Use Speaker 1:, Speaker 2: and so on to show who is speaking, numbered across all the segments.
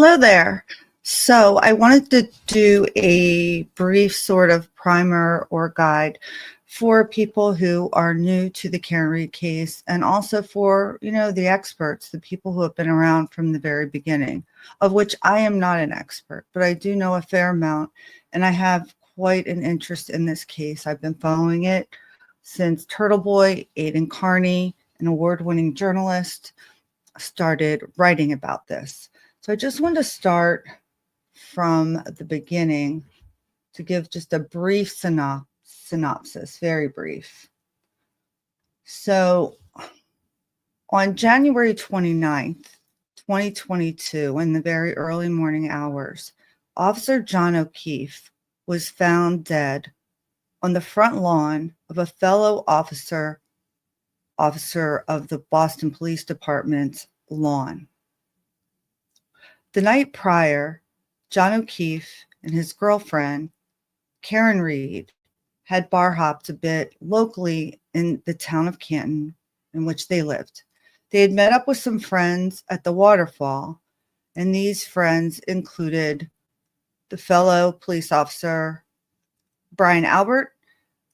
Speaker 1: Hello there. So I wanted to do a brief sort of primer or guide for people who are new to the Karen Reed case, and also for, the experts, the people who have been around from the very beginning, of which I am not an expert, but I do know a fair amount, and I have quite an interest in this case. I've been following it since Turtle Boy, Aidan Carney, an award-winning journalist, started writing about this. So I just want to start from the beginning to give just a brief synopsis, very brief. So on January 29th, 2022, in the very early morning hours, Officer John O'Keefe was found dead on the front lawn of a fellow officer of the Boston Police Department's lawn. The night prior, John O'Keefe and his girlfriend, Karen Reed, had bar hopped a bit locally in the town of Canton in which they lived. They had met up with some friends at the waterfall, and these friends included the fellow police officer, Brian Albert,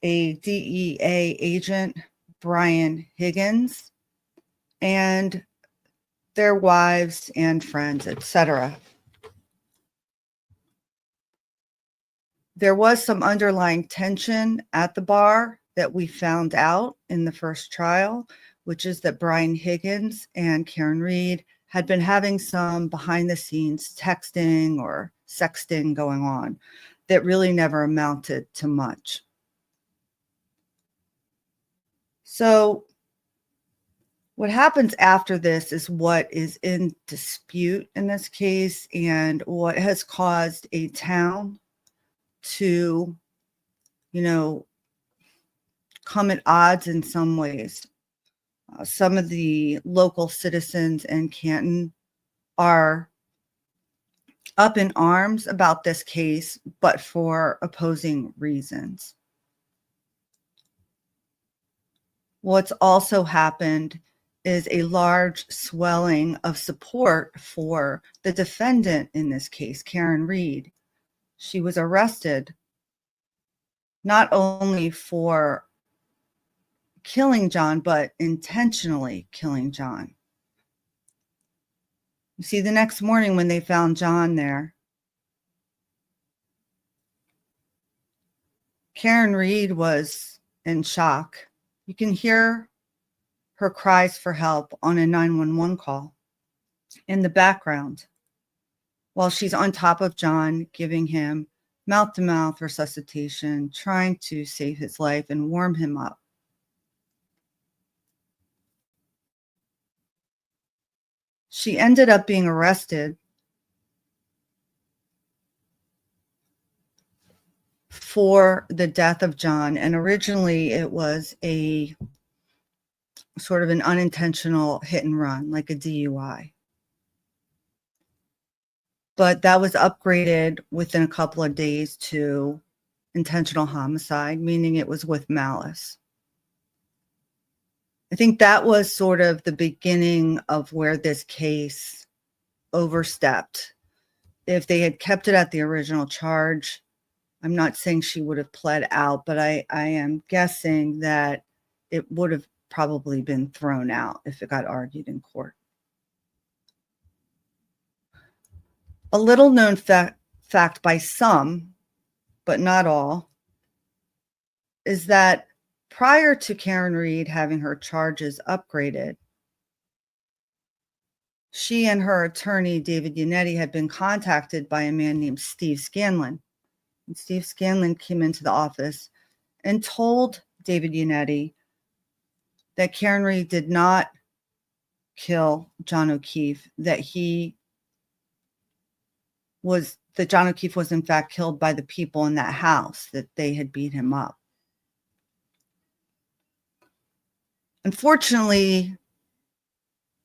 Speaker 1: a DEA agent, Brian Higgins, and their wives and friends, etc. There was some underlying tension at the bar that we found out in the first trial, which is that Brian Higgins and Karen Reed had been having some behind the scenes texting or sexting going on that really never amounted to much. So what happens after this is what is in dispute in this case, and what has caused a town to, come at odds in some ways. Some of the local citizens in Canton are up in arms about this case, but for opposing reasons. What's also happened is a large swelling of support for the defendant in this case, Karen Reed. She was arrested not only for killing John, but intentionally killing John. You see, the next morning when they found John there, Karen Reed was in shock. You can hear her cries for help on a 911 call in the background while she's on top of John, giving him mouth-to-mouth resuscitation, trying to save his life and warm him up. She ended up being arrested for the death of John, and originally it was a sort of an unintentional hit and run, like a DUI. But that was upgraded within a couple of days to intentional homicide, meaning it was with malice. I think that was sort of the beginning of where this case overstepped. If they had kept it at the original charge, I'm not saying she would have pled out, but I am guessing that it would have probably been thrown out if it got argued in court. A little known fact by some, but not all, is that prior to Karen Reed having her charges upgraded, she and her attorney, David Yannetti, had been contacted by a man named Steve Scanlon. And Steve Scanlon came into the office and told David Yannetti that Karen Reed did not kill John O'Keefe, that John O'Keefe was in fact killed by the people in that house, that they had beat him up. Unfortunately,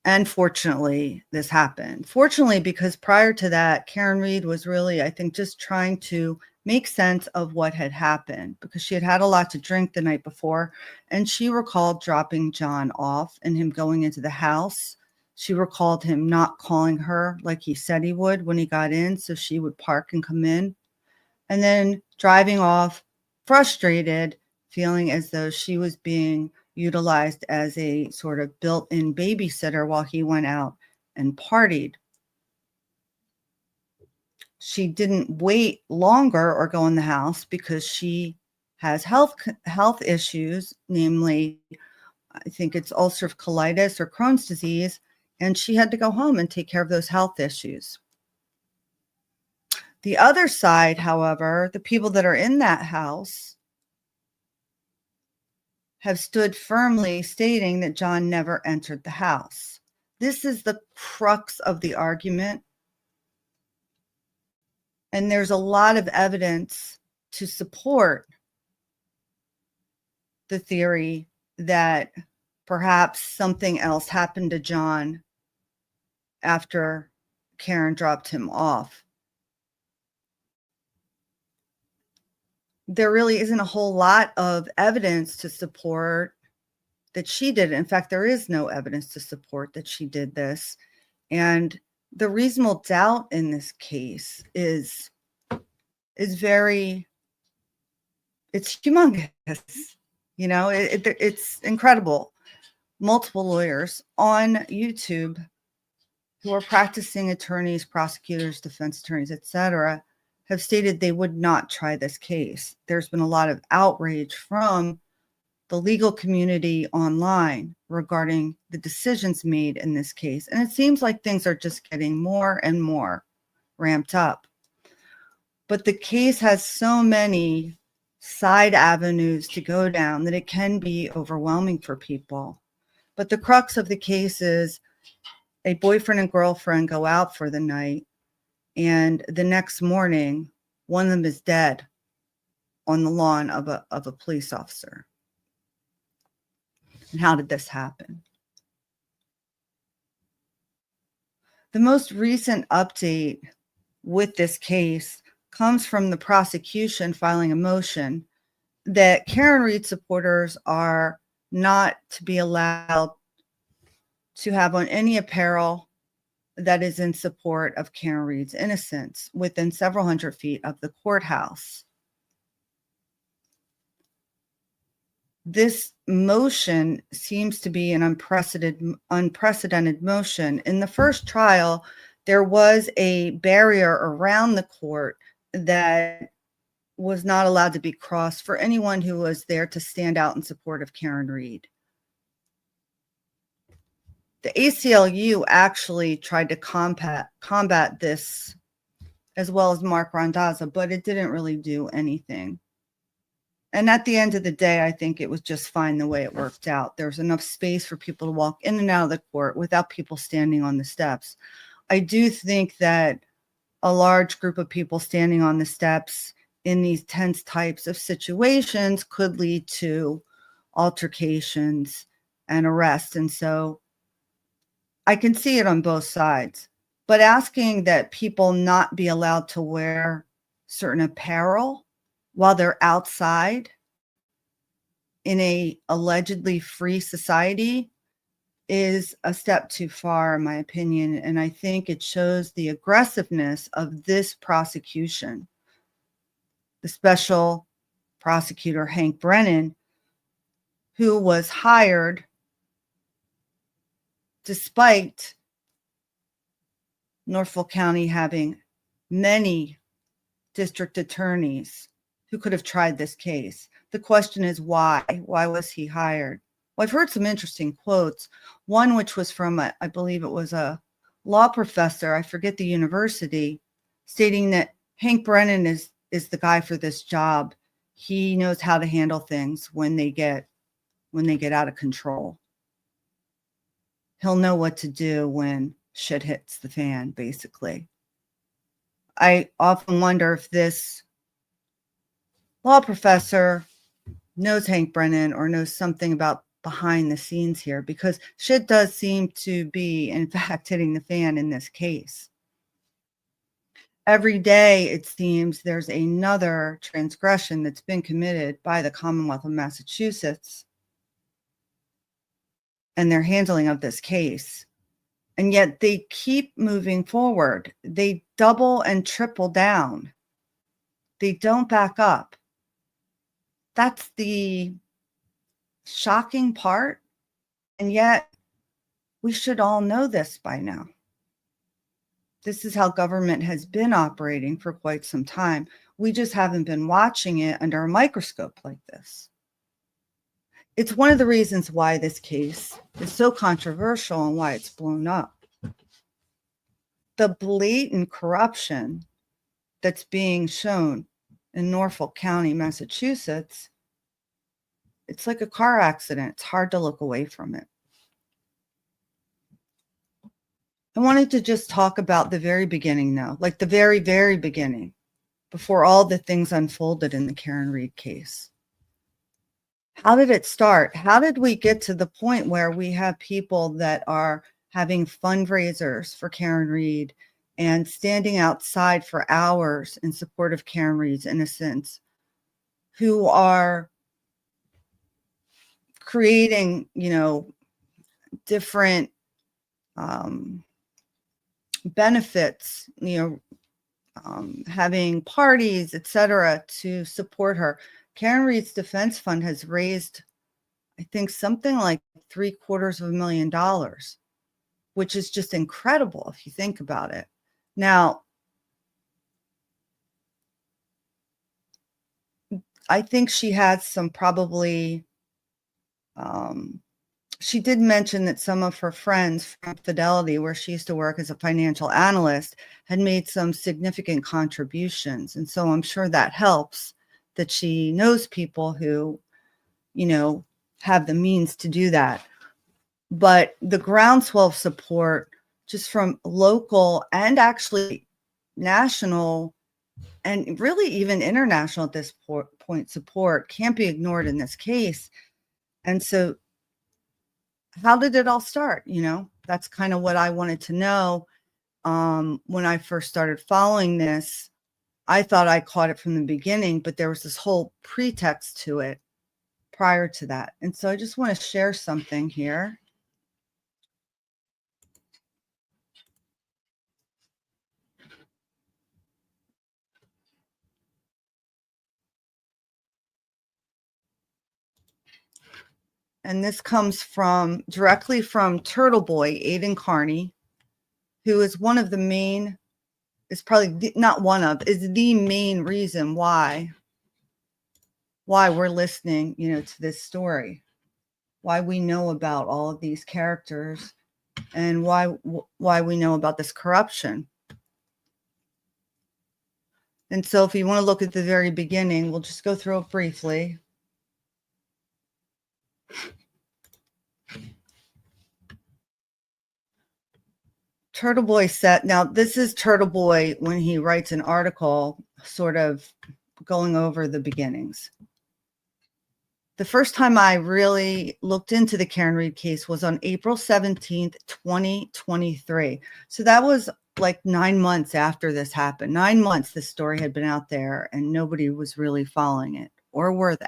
Speaker 1: and fortunately, this happened. Fortunately, because prior to that, Karen Reed was really, I think, just trying to make sense of what had happened, because she had had a lot to drink the night before, and she recalled dropping John off and him going into the house She recalled him not calling her like he said he would when he got in, so she would park and come in, and then driving off frustrated, feeling as though she was being utilized as a sort of built-in babysitter while he went out and partied. She didn't wait longer or go in the house because she has health issues, namely, I think it's ulcerative colitis or Crohn's disease, and she had to go home and take care of those health issues. The other side, however, the people that are in that house have stood firmly stating that John never entered the house. This is the crux of the argument. And there's a lot of evidence to support the theory that perhaps something else happened to John after Karen dropped him off. There really isn't a whole lot of evidence to support that she did it. In fact, there is no evidence to support that she did this. And the reasonable doubt in this case is very, it's humongous. You know, it's incredible. Multiple lawyers on YouTube who are practicing attorneys, prosecutors, defense attorneys, etc., have stated they would not try this case. There's been a lot of outrage from the legal community online regarding the decisions made in this case. And it seems like things are just getting more and more ramped up. But the case has so many side avenues to go down that it can be overwhelming for people. But the crux of the case is a boyfriend and girlfriend go out for the night, and the next morning, one of them is dead on the lawn of a police officer. And how did this happen? The most recent update with this case comes from the prosecution filing a motion that Karen Read supporters are not to be allowed to have on any apparel that is in support of Karen Read's innocence within several hundred feet of the courthouse. This motion seems to be an unprecedented motion. In the first trial, there was a barrier around the court that was not allowed to be crossed for anyone who was there to stand out in support of Karen Read. The ACLU actually tried to combat this, as well as Mark Randazza, but it didn't really do anything. And at the end of the day, I think it was just fine the way it worked out. There was enough space for people to walk in and out of the court without people standing on the steps. I do think that a large group of people standing on the steps in these tense types of situations could lead to altercations and arrests. And so I can see it on both sides. But asking that people not be allowed to wear certain apparel while they're outside in a allegedly free society is a step too far, in my opinion. And I think it shows the aggressiveness of this prosecution. The special prosecutor, Hank Brennan, who was hired despite Norfolk County having many district attorneys who could have tried this case. The question is why? Why was he hired? Well, I've heard some interesting quotes. One which was from, I believe it was a law professor, I forget the university, stating that Hank Brennan is the guy for this job. He knows how to handle things when they get out of control. He'll know what to do when shit hits the fan, basically. I often wonder if this law professor knows Hank Brennan or knows something about behind the scenes here, because shit does seem to be, in fact, hitting the fan in this case. Every day, it seems, there's another transgression that's been committed by the Commonwealth of Massachusetts and their handling of this case. And yet they keep moving forward. They double and triple down. They don't back up. That's the shocking part. And yet we should all know this by now. This is how government has been operating for quite some time. We just haven't been watching it under a microscope like this. It's one of the reasons why this case is so controversial and why it's blown up. The blatant corruption that's being shown in Norfolk County, Massachusetts, it's like a car accident. It's hard to look away from it. I wanted to just talk about the very beginning though, like the very, very beginning, before all the things unfolded in the Karen Read case. How did it start? How did we get to the point where we have people that are having fundraisers for Karen Read and standing outside for hours in support of Karen Read's innocence, who are creating, different benefits, having parties, etc., to support her. Karen Read's Defense Fund has raised, I think, something like $750,000, which is just incredible if you think about it. Now, I think she had some probably, she did mention that some of her friends from Fidelity, where she used to work as a financial analyst, had made some significant contributions. And so I'm sure that helps, that she knows people who, have the means to do that. But the groundswell of support just from local and actually national and really even international at this point support can't be ignored in this case. And so how did it all start? That's kind of what I wanted to know. When I first started following this, I thought I caught it from the beginning, but there was this whole pretext to it prior to that. And so I just want to share something here. And this comes directly from Turtle Boy, Aidan Carney, who is one of the main, is probably not one of, is the main reason why we're listening, to this story, why we know about all of these characters, and why we know about this corruption. And so if you want to look at the very beginning, we'll just go through it briefly. Turtle Boy said, now this is Turtle Boy when he writes an article sort of going over the beginnings. The first time I really looked into the Karen Read case was on April 17th, 2023. So that was like 9 months after this happened. 9 months this story had been out there and nobody was really following it, or were they?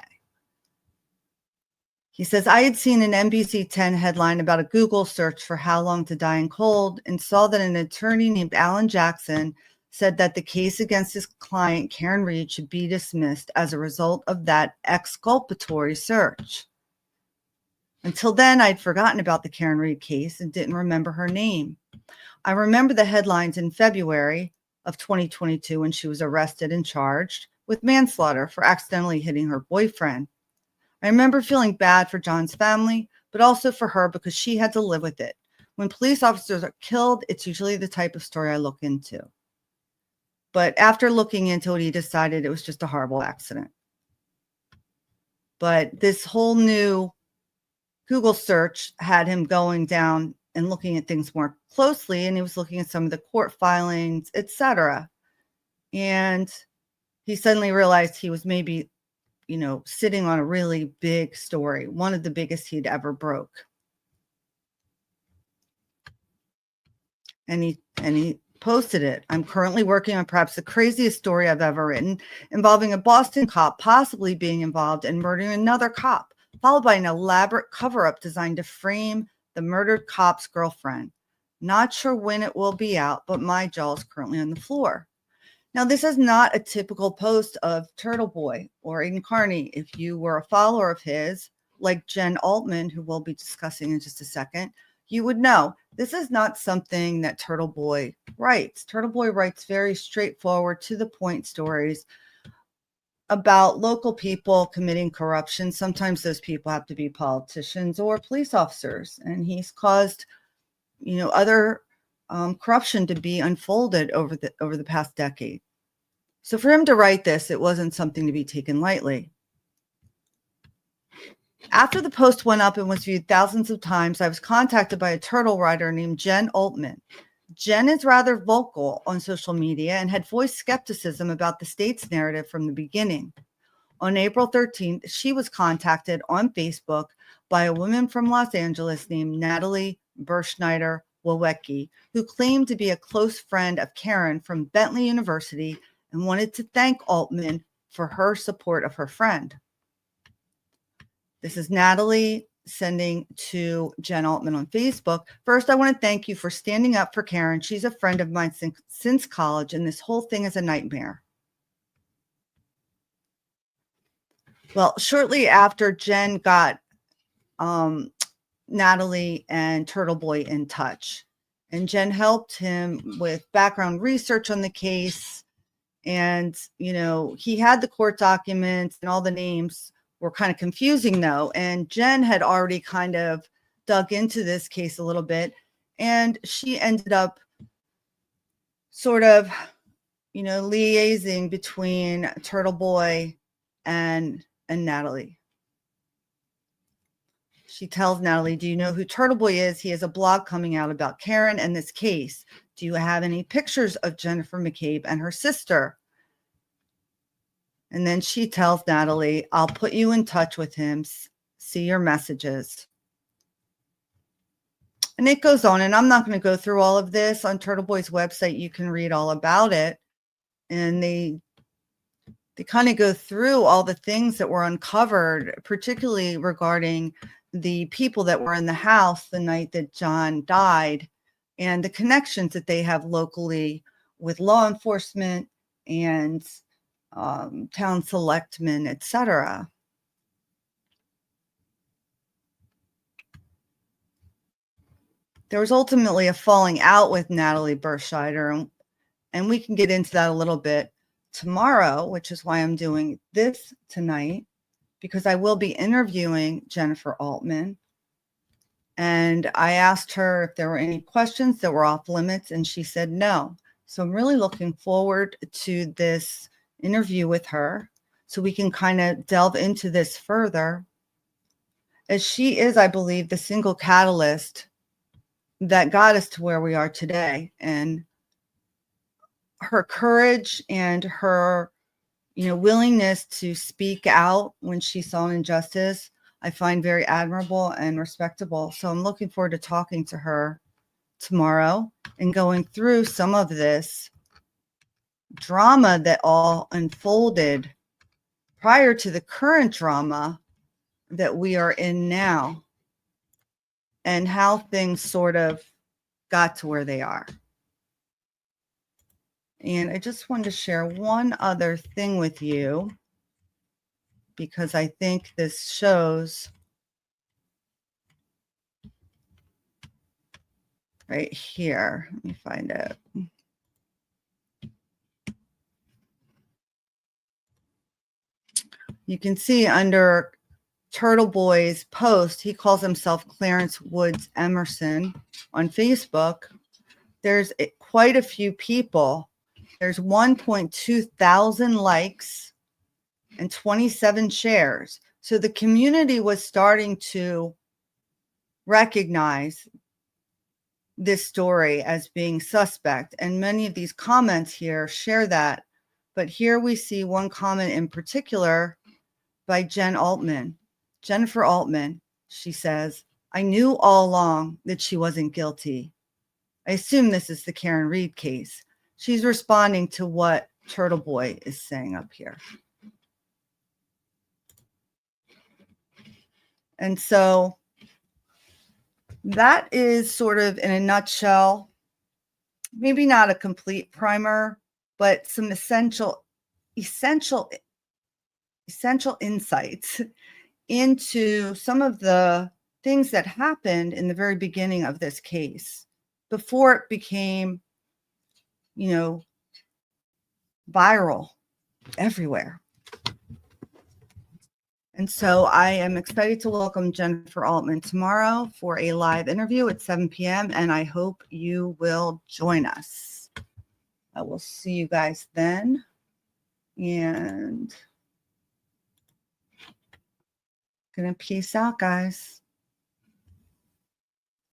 Speaker 1: He says, I had seen an NBC 10 headline about a Google search for how long to die in cold and saw that an attorney named Alan Jackson said that the case against his client, Karen Read, should be dismissed as a result of that exculpatory search. Until then, I'd forgotten about the Karen Read case and didn't remember her name. I remember the headlines in February of 2022 when she was arrested and charged with manslaughter for accidentally hitting her boyfriend. I remember feeling bad for John's family, but also for her because she had to live with it. When police officers are killed, it's usually the type of story I look into. But after looking into it, he decided it was just a horrible accident. But this whole new Google search had him going down and looking at things more closely, and he was looking at some of the court filings, etc. And he suddenly realized he was maybe sitting on a really big story, one of the biggest he'd ever broke. And he posted it. I'm currently working on perhaps the craziest story I've ever written, involving a Boston cop possibly being involved in murdering another cop, followed by an elaborate cover-up designed to frame the murdered cop's girlfriend. Not sure when it will be out, but my jaw is currently on the floor. Now, this is not a typical post of Turtle Boy or Aiden Carney. If you were a follower of his, like Jen Altman, who we'll be discussing in just a second, you would know this is not something that Turtle Boy writes. Turtle Boy writes very straightforward, to the point stories about local people committing corruption. Sometimes those people have to be politicians or police officers, and he's caused, other corruption to be unfolded over the past decade. So for him to write this, it wasn't something to be taken lightly. After the post went up and was viewed thousands of times, I was contacted by a turtle writer named Jen Altman. Jen is rather vocal on social media and had voiced skepticism about the state's narrative from the beginning. On April 13th, she was contacted on Facebook by a woman from Los Angeles named Natalie Berschneider-Wawecki, who claimed to be a close friend of Karen from Bentley University and wanted to thank Altman for her support of her friend. This is Natalie sending to Jen Altman on Facebook. First, I want to thank you for standing up for Karen. She's a friend of mine since college, and this whole thing is a nightmare. Well, shortly after, Jen got Natalie and Turtle Boy in touch, and Jen helped him with background research on the case. And, he had the court documents and all the names were kind of confusing though. And Jen had already kind of dug into this case a little bit, and she ended up sort of, liaising between Turtle Boy and Natalie. She tells Natalie, do you know who Turtle Boy is? He has a blog coming out about Karen and this case. Do you have any pictures of Jennifer McCabe and her sister? And then she tells Natalie, I'll put you in touch with him. See your messages. And it goes on, and I'm not going to go through all of this. On Turtle Boy's website, you can read all about it. And they kind of go through all the things that were uncovered, particularly regarding the people that were in the house the night that John died, and the connections that they have locally with law enforcement and town selectmen, etc. There was ultimately a falling out with Natalie Berschneider, and we can get into that a little bit tomorrow, which is why I'm doing this tonight, because I will be interviewing Jennifer Altman. And I asked her if there were any questions that were off limits, and she said no. So I'm really looking forward to this interview with her so we can kind of delve into this further, as she is, I believe, the single catalyst that got us to where we are today. And her courage and her, willingness to speak out when she saw an injustice, I find very admirable and respectable. So I'm looking forward to talking to her tomorrow and going through some of this drama that all unfolded prior to the current drama that we are in now, and how things sort of got to where they are. And I just wanted to share one other thing with you, because I think this shows right here. Let me find it. You can see under Turtle Boy's post, he calls himself Clarence Woods Emerson on Facebook. There's quite a few people. There's 1.2 thousand likes and 27 shares. So the community was starting to recognize this story as being suspect. And many of these comments here share that. But here we see one comment in particular by Jen Altman. Jennifer Altman, she says, I knew all along that she wasn't guilty. I assume this is the Karen Reed case. She's responding to what Turtle Boy is saying up here. And so that is sort of in a nutshell, maybe not a complete primer, but some essential insights into some of the things that happened in the very beginning of this case before it became, viral everywhere. And so I am excited to welcome Jennifer Altman tomorrow for a live interview at 7 p.m. And I hope you will join us. I will see you guys then. And gonna peace out, guys.